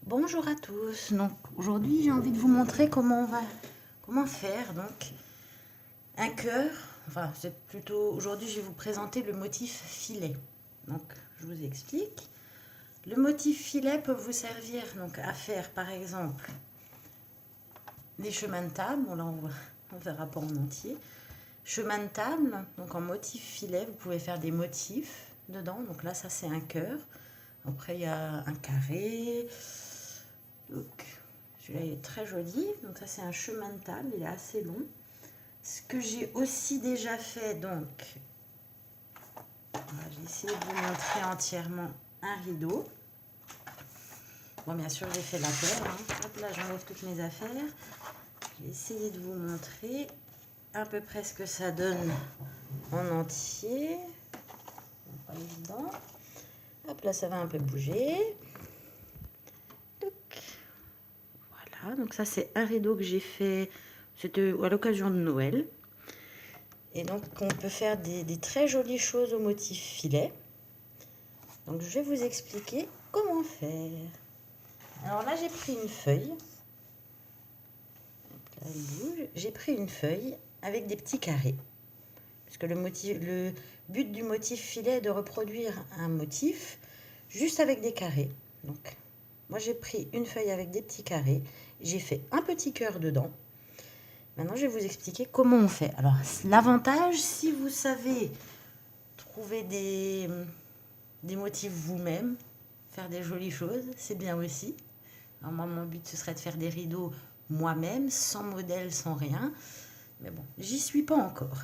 Bonjour à tous. Donc aujourd'hui j'ai envie de vous montrer comment faire donc un cœur. Enfin c'est plutôt aujourd'hui je vais vous présenter le motif filet. Donc je vous explique. Le motif filet peut vous servir donc à faire par exemple des chemins de table. Bon là on verra pas en entier. Chemin de table donc en motif filet vous pouvez faire des motifs dedans. Donc là ça c'est un cœur. Après il y a un carré. Donc, celui-là est très joli. Donc ça c'est un chemin de table, il est assez long. Ce que j'ai aussi déjà fait, donc, j'ai essayé de vous montrer entièrement un rideau. Bon, bien sûr, j'ai fait la paire. Hop là, j'enlève toutes mes affaires. J'ai essayé de vous montrer à peu près ce que ça donne en entier. Pas évident. Hop là, ça va un peu bouger. Voilà, donc ça c'est un rideau que j'ai fait, c'était à l'occasion de Noël. Et donc on peut faire des très jolies choses au motif filet. Donc je vais vous expliquer comment faire. Alors là j'ai pris une feuille. Là, elle bouge. J'ai pris une feuille avec des petits carrés. Parce que le but du motif filet est de reproduire un motif juste avec des carrés. Donc moi j'ai pris une feuille avec des petits carrés. J'ai fait un petit cœur dedans. Maintenant, je vais vous expliquer comment on fait. Alors, l'avantage, si vous savez trouver des motifs vous-même, faire des jolies choses, c'est bien aussi. Alors, moi, mon but, ce serait de faire des rideaux moi-même, sans modèle, sans rien. Mais bon, j'y suis pas encore.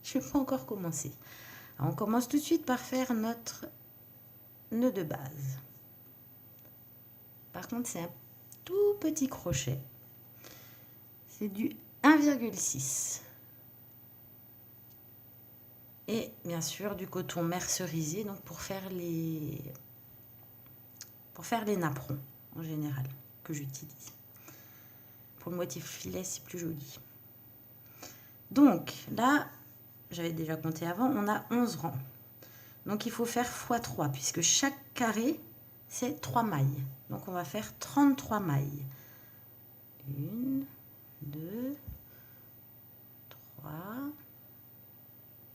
Je ne vais pas encore commencer. Alors, on commence tout de suite par faire notre nœud de base. Par contre, c'est un tout petit crochet. C'est du 1,6. Et bien sûr du coton mercerisé donc pour faire les napperons en général que j'utilise. Pour le motif filet c'est plus joli. Donc là, j'avais déjà compté avant, on a 11 rangs. Donc il faut faire x3 puisque chaque carré c'est 3 mailles. Donc on va faire 33 mailles. 1, 2, 3,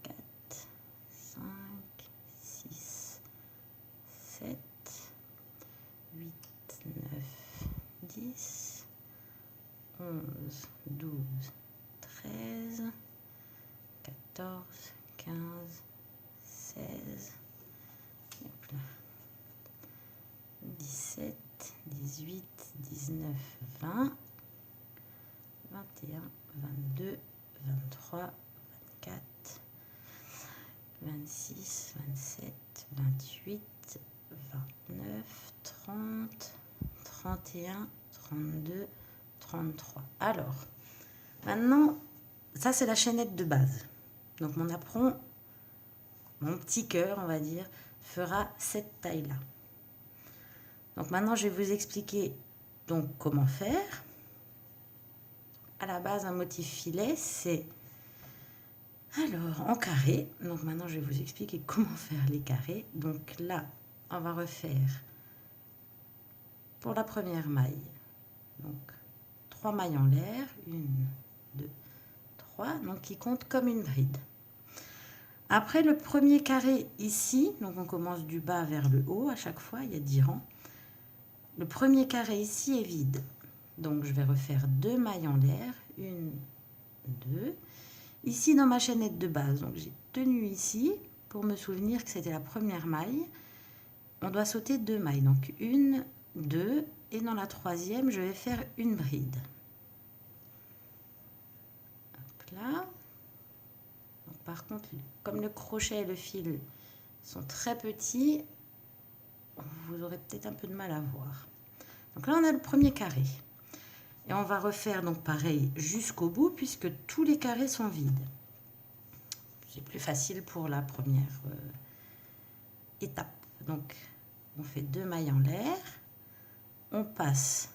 4, 5, 6, 7, 8, 9, 10, 11, 12, 13, 14, 15, 16, 17, 18, 19, 20, 21, 22, 23, 24, 26, 27, 28, 29, 30, 31, 32, 33. Alors, maintenant, ça c'est la chaînette de base. Donc mon apron, mon petit cœur, on va dire, fera cette taille-là. Donc maintenant, je vais vous expliquer donc comment faire. À la base, un motif filet, c'est alors en carré. Donc maintenant, je vais vous expliquer comment faire les carrés. Donc là, on va refaire pour la première maille. Donc 3 mailles en l'air, 1, 2, 3, donc qui compte comme une bride. Après le premier carré ici, donc on commence du bas vers le haut à chaque fois, il y a 10 rangs. Le premier carré ici est vide. Donc je vais refaire 2 mailles en l'air, 1, 2. Ici dans ma chaînette de base, donc j'ai tenu ici pour me souvenir que c'était la première maille. On doit sauter 2 mailles, donc 1, 2, et dans la troisième, je vais faire une bride. Hop là. Donc, par contre, comme le crochet et le fil sont très petits, vous aurez peut-être un peu de mal à voir. Donc là, on a le premier carré. Et on va refaire donc pareil jusqu'au bout puisque tous les carrés sont vides. C'est plus facile pour la première étape. Donc, on fait 2 mailles en l'air. On passe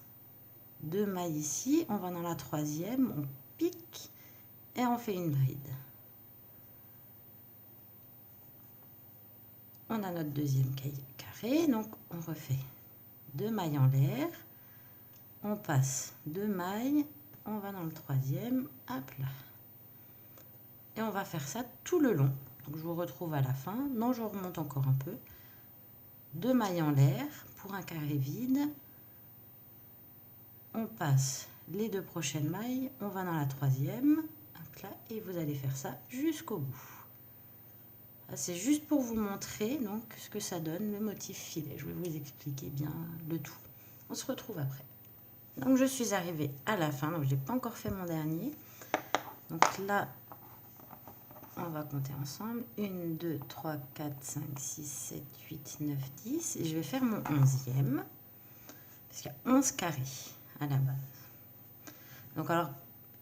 2 mailles ici. On va dans la troisième. On pique et on fait une bride. On a notre deuxième carré. Donc, on refait 2 mailles en l'air. on passe 2 mailles, on va dans le troisième, hop là. Et on va faire ça tout le long. Donc je vous retrouve à la fin. Non, je remonte encore un peu. 2 mailles en l'air pour un carré vide. On passe les 2 prochaines mailles, on va dans la troisième, hop là, et vous allez faire ça jusqu'au bout. C'est juste pour vous montrer donc ce que ça donne, le motif filet. Je vais vous expliquer bien le tout. On se retrouve après. Donc je suis arrivée à la fin, donc je n'ai pas encore fait mon dernier. Donc là, on va compter ensemble. 1, 2, 3, 4, 5, 6, 7, 8, 9, 10. Et je vais faire mon 11e. Parce qu'il y a 11 carrés à la base. Donc alors,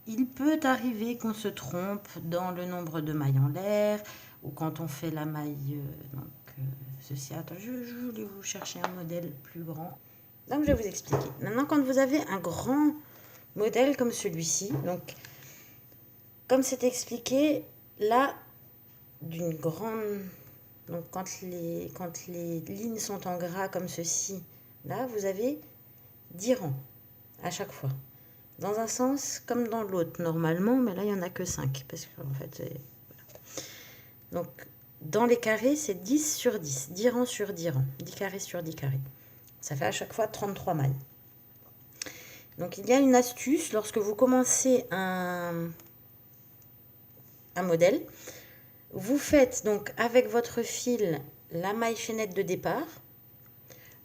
il peut arriver qu'on se trompe dans le nombre de mailles en l'air. Ou quand on fait la maille, ceci. Attends, je voulais vous chercher un modèle plus grand. Donc je vais vous expliquer. Maintenant, quand vous avez un grand modèle comme celui-ci, donc comme c'est expliqué, là, d'une grande... Donc quand les lignes sont en gras comme ceci, là, vous avez 10 rangs à chaque fois. Dans un sens comme dans l'autre, normalement, mais là, il n'y en a que 5. Parce qu'en fait, voilà. Donc, dans les carrés, c'est 10 sur 10. 10 rangs sur 10 rangs. 10 carrés sur 10 carrés. Ça fait à chaque fois 33 mailles. Donc, il y a une astuce lorsque vous commencez un modèle. Vous faites donc avec votre fil la maille chaînette de départ.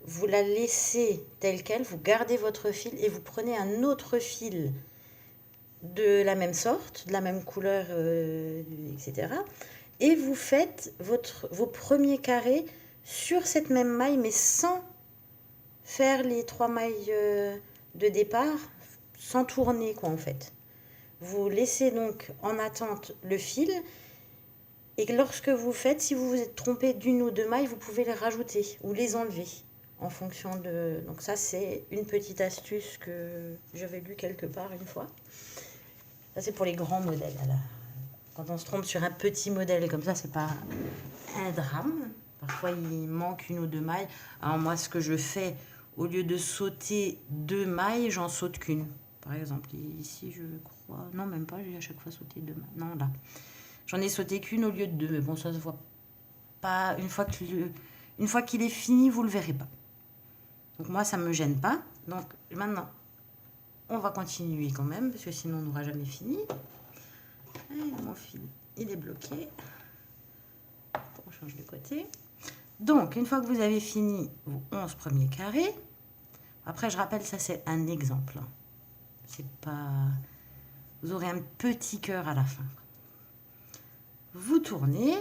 Vous la laissez telle qu'elle. Vous gardez votre fil et vous prenez un autre fil de la même sorte, de la même couleur, etc. Et vous faites vos premiers carrés sur cette même maille, mais sans faire les 3 mailles de départ, sans tourner quoi en fait. Vous laissez donc en attente le fil, et lorsque vous faites, si vous vous êtes trompé d'une ou deux mailles, vous pouvez les rajouter ou les enlever en fonction de... Donc ça, c'est une petite astuce que j'avais lue quelque part une fois. Ça, c'est pour les grands modèles. Quand on se trompe sur un petit modèle comme ça, c'est pas un drame. Parfois, il manque une ou deux mailles. Alors moi, ce que je fais, au lieu de sauter 2 mailles, j'en saute qu'une. Par exemple, ici, je crois... Non, même pas, j'ai à chaque fois sauté 2 mailles. Non, là. J'en ai sauté qu'une au lieu de 2. Mais bon, ça se voit pas. Une fois qu'il est fini, vous le verrez pas. Donc moi, ça me gêne pas. Donc maintenant, on va continuer quand même, parce que sinon, on n'aura jamais fini. Et mon fil, il est bloqué. On change de côté. Donc, une fois que vous avez fini vos 11 premiers carrés, après, je rappelle, ça, c'est un exemple. C'est pas... Vous aurez un petit cœur à la fin. Vous tournez.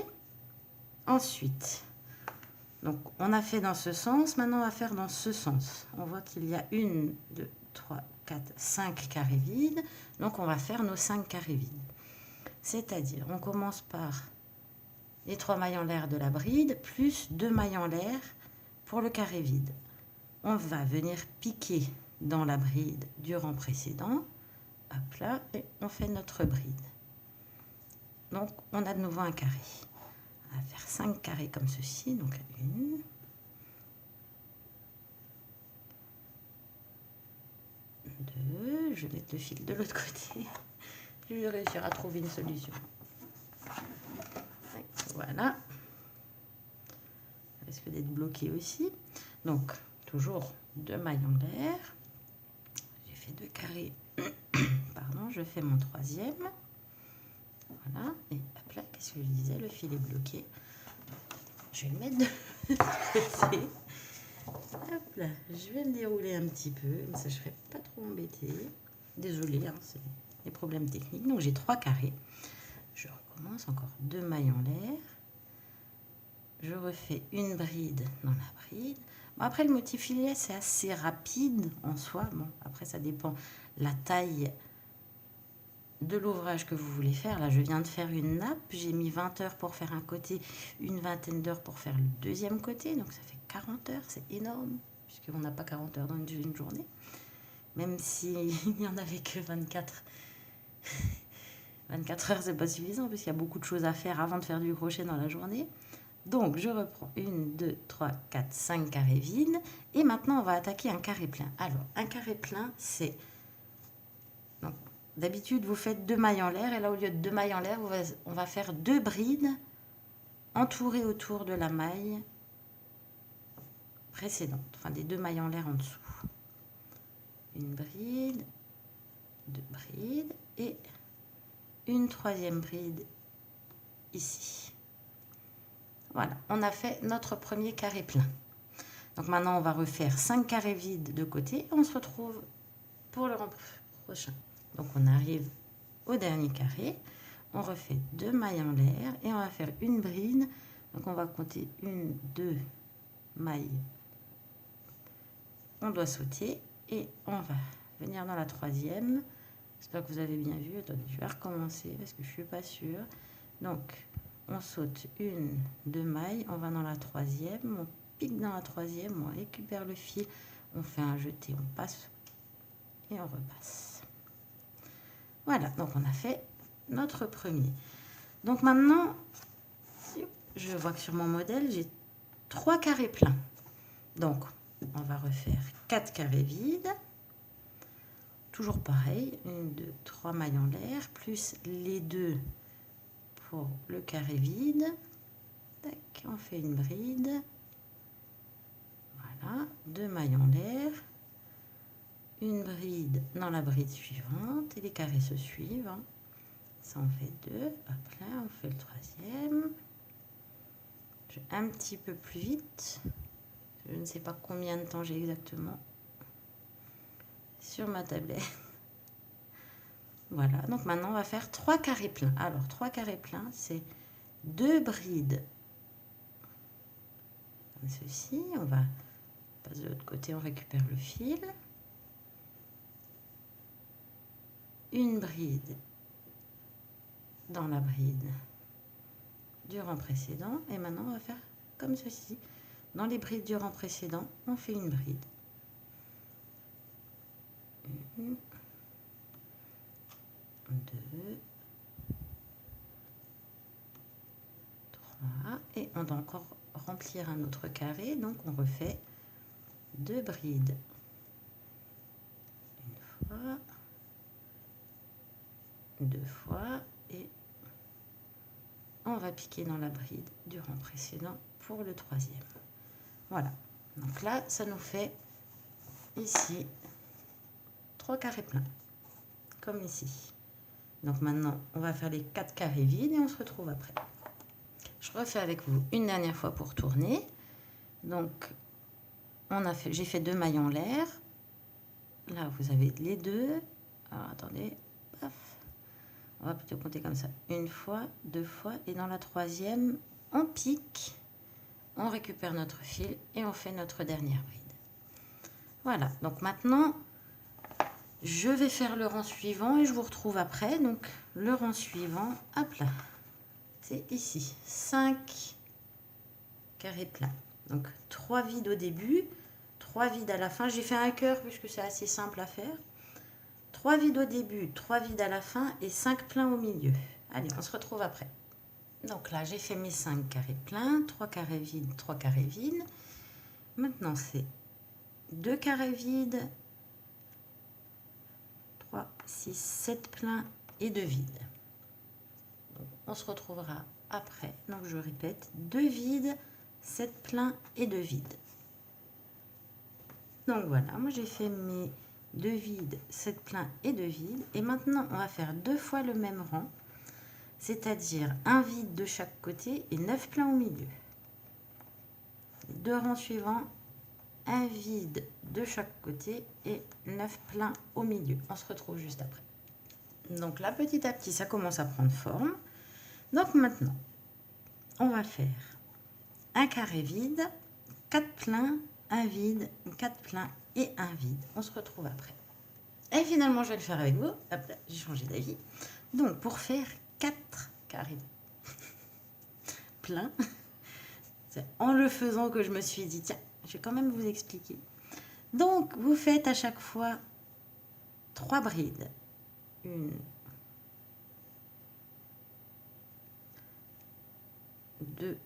Ensuite, donc, on a fait dans ce sens. Maintenant, on va faire dans ce sens. On voit qu'il y a 1, 2, 3, 4, 5 carrés vides. Donc, on va faire nos 5 carrés vides. C'est-à-dire, on commence par les 3 mailles en l'air de la bride, plus 2 mailles en l'air pour le carré vide. On va venir piquer dans la bride du rang précédent. Hop là, et on fait notre bride. Donc, on a de nouveau un carré. On va faire 5 carrés comme ceci. Donc, 1, 2, je vais mettre le fil de l'autre côté. Je vais réussir à trouver une solution. Voilà. Ça risque d'être bloqué aussi. Donc, toujours 2 mailles en l'air. J'ai fait 2 carrés. Pardon, je fais mon 3e. Voilà. Et hop là, qu'est-ce que je disais? Le fil est bloqué. Je vais le mettre de côté. Hop là, je vais le dérouler un petit peu. Comme ça, je ne serai pas trop embêtée. Désolée, hein, c'est des problèmes techniques. Donc, j'ai 3 carrés. Je recommence encore 2 mailles en l'air. Je refais une bride dans la bride. Bon, après, le motif filet, c'est assez rapide en soi. Bon, après, ça dépend la taille de l'ouvrage que vous voulez faire. Là, je viens de faire une nappe. J'ai mis 20 heures pour faire un côté, une vingtaine d'heures pour faire le deuxième côté. Donc, ça fait 40 heures. C'est énorme, puisqu'on n'a pas 40 heures dans une journée. Même s'il n'y en avait que 24. 24 heures, c'est pas suffisant, puisqu'il y a beaucoup de choses à faire avant de faire du crochet dans la journée. Donc, je reprends 1, 2, 3, 4, 5 carrés vides. Et maintenant, on va attaquer un carré plein. Alors, un carré plein, c'est... D'habitude, vous faites 2 mailles en l'air. Et là, au lieu de 2 mailles en l'air, on va faire 2 brides entourées autour de la maille précédente. Enfin, des 2 mailles en l'air en dessous. Une bride, 2 brides et une troisième bride ici. Voilà, on a fait notre premier carré plein. Donc maintenant, on va refaire 5 carrés vides de côté. On se retrouve pour le rang prochain. Donc on arrive au dernier carré. On refait 2 mailles en l'air et on va faire une bride. Donc on va compter 1, 2 mailles. On doit sauter et on va venir dans la troisième. J'espère que vous avez bien vu. Attendez, je vais recommencer parce que je ne suis pas sûre. Donc, on saute 1, 2 mailles. On va dans la troisième. On pique dans la troisième. On récupère le fil. On fait un jeté. On passe et on repasse. Voilà. Donc, on a fait notre premier. Donc, maintenant, je vois que sur mon modèle, j'ai 3 carrés pleins. Donc, on va refaire 4 carrés vides. Toujours pareil, 1, 2, 3 mailles en l'air, plus les 2 pour le carré vide. Tac, on fait une bride. Voilà, 2 mailles en l'air. Une bride dans la bride suivante et les carrés se suivent. Hein. Ça, on fait 2. Hop là, on fait le troisième. Je vais un petit peu plus vite. Je ne sais pas combien de temps j'ai exactement sur ma tablette. Voilà, donc maintenant on va faire 3 carrés pleins. Alors 3 carrés pleins, c'est 2 brides. Comme ceci, on va passer de l'autre côté, on récupère le fil. Une bride dans la bride du rang précédent. Et maintenant on va faire comme ceci. Dans les brides du rang précédent, on fait une bride. 1, 2, 3 et on doit encore remplir un autre carré, donc on refait 2 brides. Une fois, 2 fois et on va piquer dans la bride du rang précédent pour le troisième. Voilà, donc là ça nous fait ici 3 carrés pleins, comme ici. Donc maintenant, on va faire les 4 carrés vides et on se retrouve après. Je refais avec vous une dernière fois pour tourner. Donc, j'ai fait 2 mailles en l'air. Là, vous avez les 2. Alors, attendez. Paf. On va plutôt compter comme ça. Une fois, 2 fois. Et dans la troisième, on pique. On récupère notre fil et on fait notre dernière bride. Voilà. Donc maintenant... je vais faire le rang suivant et je vous retrouve après. Donc, le rang suivant, hop là, c'est ici. 5 carrés plats. Donc, 3 vides au début, 3 vides à la fin. J'ai fait un cœur puisque c'est assez simple à faire. 3 vides au début, 3 vides à la fin et 5 pleins au milieu. Allez, on se retrouve après. Donc là, j'ai fait mes 5 carrés pleins, 3 carrés vides, 3 carrés vides. Maintenant, c'est 2 carrés vides, 3, 6, 7 pleins et 2 vides. Donc, on se retrouvera après. Donc, je répète, 2 vides, 7 pleins et 2 vides. Donc, voilà, moi j'ai fait mes 2 vides, 7 pleins et 2 vides. Et maintenant, on va faire 2 fois le même rang, c'est-à-dire un vide de chaque côté et 9 pleins au milieu. Les 2 rangs suivants, un vide de chaque côté et 9 pleins au milieu. On se retrouve juste après. Donc là, petit à petit, ça commence à prendre forme. Donc maintenant, on va faire un carré vide, 4 pleins, un vide, 4 pleins et un vide. On se retrouve après. Et finalement, je vais le faire avec vous. Hop là, j'ai changé d'avis. Donc, pour faire 4 carrés pleins, c'est en le faisant que je me suis dit, tiens, je vais quand même vous expliquer. Donc, vous faites à chaque fois 3 brides. 1, 2,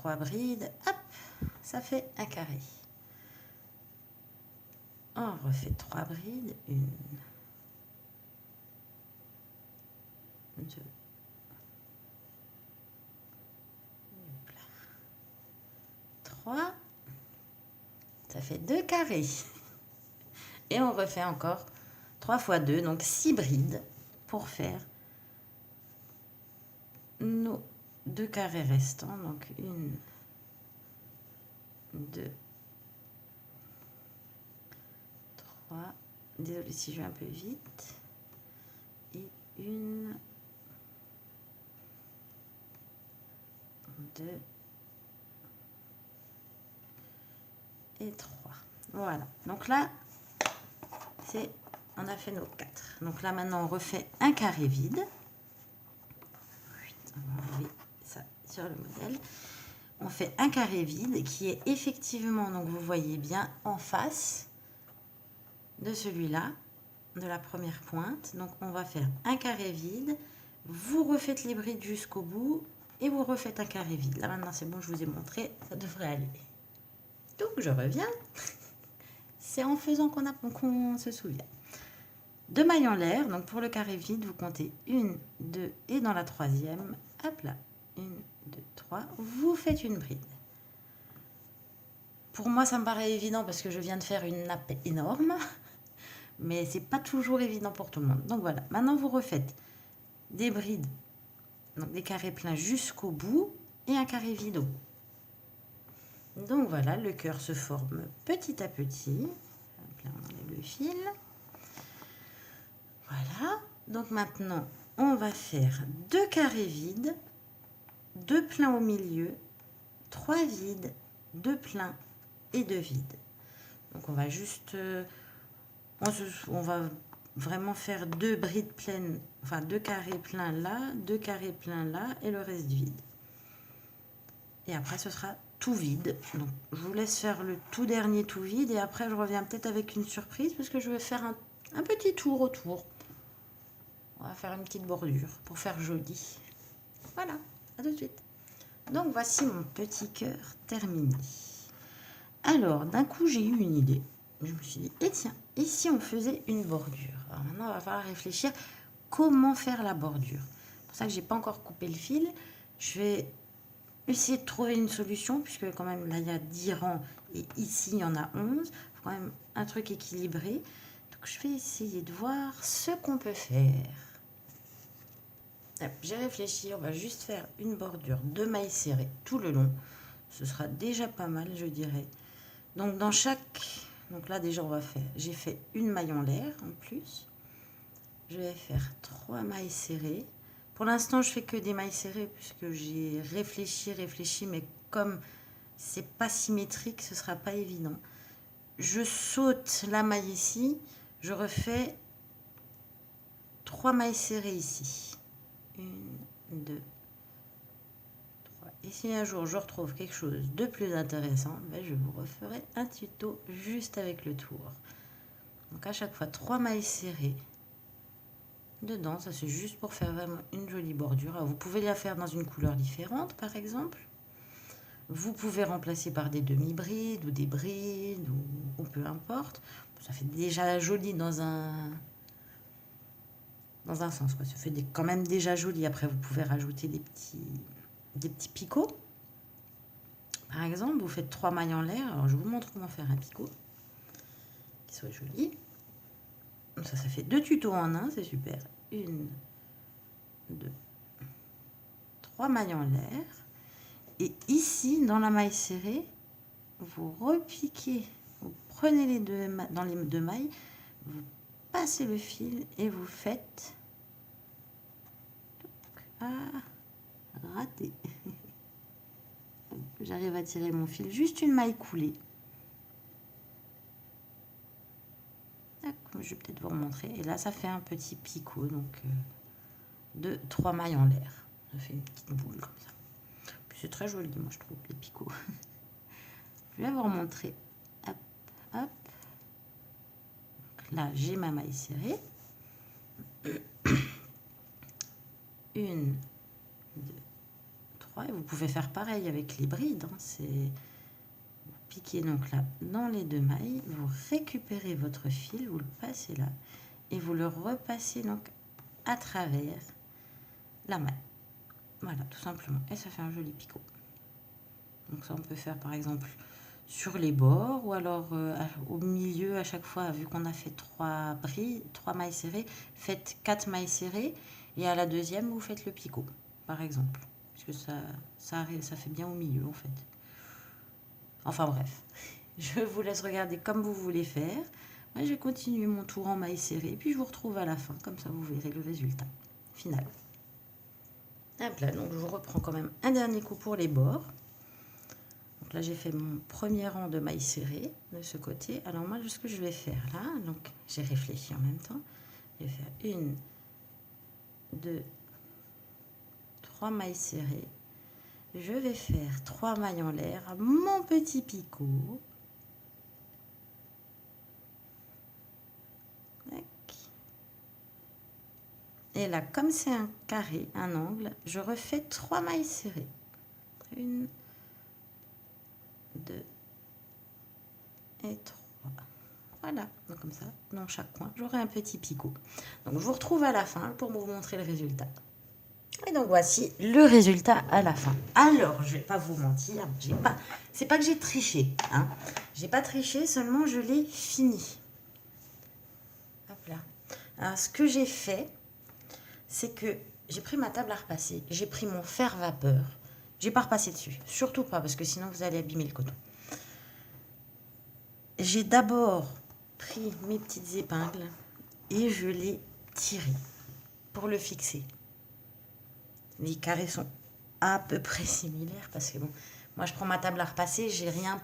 3 brides, hop, ça fait un carré. On refait 3 brides, 1, 2, 3, ça fait 2 carrés. Et on refait encore 3 fois 2, donc 6 brides pour faire nos 2 carrés restants. Donc 1, 2, 3. Désolée si je vais un peu vite. Et 1, 2 et 3. Voilà. Donc là, on a fait nos 4. Donc là, maintenant, on refait un carré vide. On va enlever ça sur le modèle. On fait un carré vide qui est effectivement, donc vous voyez bien, en face de celui-là, de la première pointe. Donc on va faire un carré vide. Vous refaites les brides jusqu'au bout et vous refaites un carré vide. Là, maintenant, c'est bon, je vous ai montré, ça devrait aller. Donc je reviens. C'est en faisant qu'on se souvient. 2 mailles en l'air, donc pour le carré vide, vous comptez 1, 2 et dans la troisième, hop là, 1, 2, 3, vous faites une bride. Pour moi, ça me paraît évident parce que je viens de faire une nappe énorme, mais c'est pas toujours évident pour tout le monde. Donc voilà, maintenant vous refaites des brides, donc des carrés pleins jusqu'au bout et un carré vide au bout. Donc voilà, le cœur se forme petit à petit. Hop là, on enlève le fil. Voilà, donc maintenant, on va faire 2 carrés vides, 2 pleins au milieu, 3 vides, 2 pleins et 2 vides. Donc on va juste, on va vraiment faire 2 brides pleines, enfin 2 carrés pleins là, 2 carrés pleins là et le reste vide. Et après, ce sera tout vide. Donc je vous laisse faire le tout dernier tout vide et après, je reviens peut-être avec une surprise parce que je vais faire un petit tour autour. On va faire une petite bordure pour faire joli. Voilà, à tout de suite. Donc voici mon petit cœur terminé. Alors, d'un coup, j'ai eu une idée. Je me suis dit, et tiens, et si on faisait une bordure? Alors maintenant, il va falloir réfléchir comment faire la bordure. C'est pour ça que j'ai pas encore coupé le fil. Je vais essayer de trouver une solution, puisque quand même, là, il y a 10 rangs, et ici, il y en a 11. Il faut quand même un truc équilibré. Donc, je vais essayer de voir ce qu'on peut faire. J'ai réfléchi, on va juste faire une bordure de mailles serrées tout le long. Ce sera déjà pas mal, je dirais. Donc dans chaque... Donc là déjà on va faire... J'ai fait une maille en l'air en plus. Je vais faire 3 mailles serrées. Pour l'instant je fais que des mailles serrées puisque j'ai réfléchi, mais comme c'est pas symétrique, ce sera pas évident. Je saute la maille ici, je refais 3 mailles serrées ici. 1, 2, 3. Et si un jour je retrouve quelque chose de plus intéressant, ben je vous referai un tuto juste avec le tour. Donc à chaque fois 3 mailles serrées dedans, ça c'est juste pour faire vraiment une jolie bordure. Alors, vous pouvez la faire dans une couleur différente par exemple. Vous pouvez remplacer par des demi-brides ou des brides ou peu importe. Ça fait déjà joli dans un sens, quoi. Ça fait quand même déjà joli. Après, vous pouvez rajouter des petits picots. Par exemple, vous faites 3 mailles en l'air. Alors, je vous montre comment faire un picot qui soit joli. Ça fait 2 tutos en un, c'est super. 1, 2, 3 mailles en l'air. Et ici, dans la maille serrée, vous repiquez, vous prenez les deux dans les 2 mailles, vous passez le fil et vous faites... Ah, raté. J'arrive à tirer mon fil, juste une maille coulée. Je vais peut-être vous remontrer. Et là, ça fait un petit picot, donc de 3 mailles en l'air. Ça fait une petite boule comme ça. Puis c'est très joli, moi je trouve, les picots. Je vais vous remontrer. Hop, hop. Donc là, j'ai ma maille serrée. 1, 2, 3. Et vous pouvez faire pareil avec les brides. Hein, c'est... Vous piquez donc là dans les 2 mailles. Vous récupérez votre fil, vous le passez là. Et vous le repassez donc à travers la maille. Voilà, tout simplement. Et ça fait un joli picot. Donc ça, on peut faire par exemple sur les bords ou alors au milieu à chaque fois, vu qu'on a fait 3 mailles serrées, faites 4 mailles serrées et à la deuxième, vous faites le picot, par exemple. Puisque ça fait bien au milieu en fait. Enfin bref, je vous laisse regarder comme vous voulez faire. Moi, je vais continuer mon tour en mailles serrées, puis je vous retrouve à la fin, comme ça vous verrez le résultat final. Hop là, donc je reprends quand même un dernier coup pour les bords. Donc là, j'ai fait mon premier rang de mailles serrées de ce côté. Alors moi, ce que je vais faire là, donc j'ai réfléchi en même temps. Je vais faire 1, 2, 3 mailles serrées. Je vais faire 3 mailles en l'air, mon petit picot. Et là, comme c'est un carré, un angle, je refais 3 mailles serrées. 1, 2 et 3. Voilà, donc comme ça, dans chaque coin, j'aurai un petit picot. Donc je vous retrouve à la fin pour vous montrer le résultat. Et donc voici le résultat à la fin. Alors, je vais pas vous mentir, c'est pas que j'ai triché, hein. J'ai pas triché, seulement je l'ai fini. Hop là. Alors, ce que j'ai fait, c'est que j'ai pris ma table à repasser, j'ai pris mon fer vapeur, j'ai pas repassé dessus, surtout pas, parce que sinon vous allez abîmer le coton. J'ai d'abord pris mes petites épingles et je l'ai tiré pour le fixer. Les carrés sont à peu près similaires parce que bon, moi je prends ma table à repasser, j'ai rien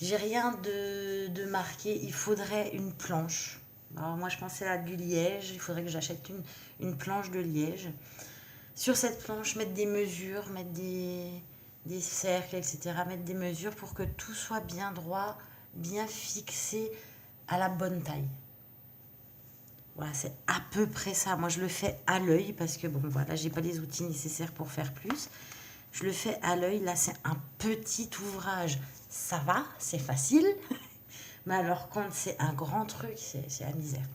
de marqué. Il faudrait une planche. Alors moi je pensais à du liège, il faudrait que j'achète une planche de liège. Sur cette planche, mettre des mesures, mettre des cercles, etc. Mettre des mesures pour que tout soit bien droit, bien fixé à la bonne taille. Voilà, c'est à peu près ça. Moi, je le fais à l'œil parce que, bon, voilà, j'ai pas les outils nécessaires pour faire plus. Je le fais à l'œil. Là, c'est un petit ouvrage. Ça va, c'est facile. Mais alors, quand c'est un grand truc, c'est la misère.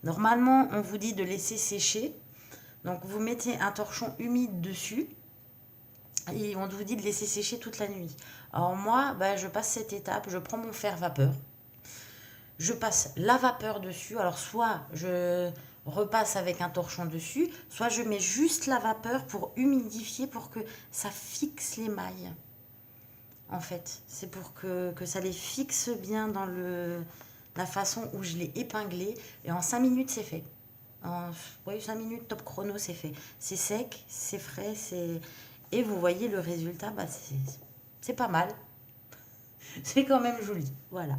Normalement, on vous dit de laisser sécher. Donc, vous mettez un torchon humide dessus. Et on vous dit de laisser sécher toute la nuit. Alors, moi, je passe cette étape. Je prends mon fer vapeur. Je passe la vapeur dessus. Alors, soit je repasse avec un torchon dessus, soit je mets juste la vapeur pour humidifier, pour que ça fixe les mailles. En fait, c'est pour que ça les fixe bien dans la façon où je l'ai épinglé. Et en 5 minutes, c'est fait. En 5 minutes, top chrono, c'est fait. C'est sec, c'est frais, et vous voyez le résultat, c'est pas mal. C'est quand même joli. Voilà.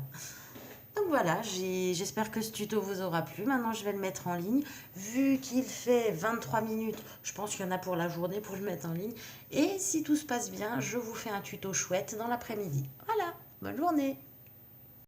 Donc voilà, j'espère que ce tuto vous aura plu. Maintenant, je vais le mettre en ligne. Vu qu'il fait 23 minutes, je pense qu'il y en a pour la journée pour le mettre en ligne. Et si tout se passe bien, je vous fais un tuto chouette dans l'après-midi. Voilà, bonne journée!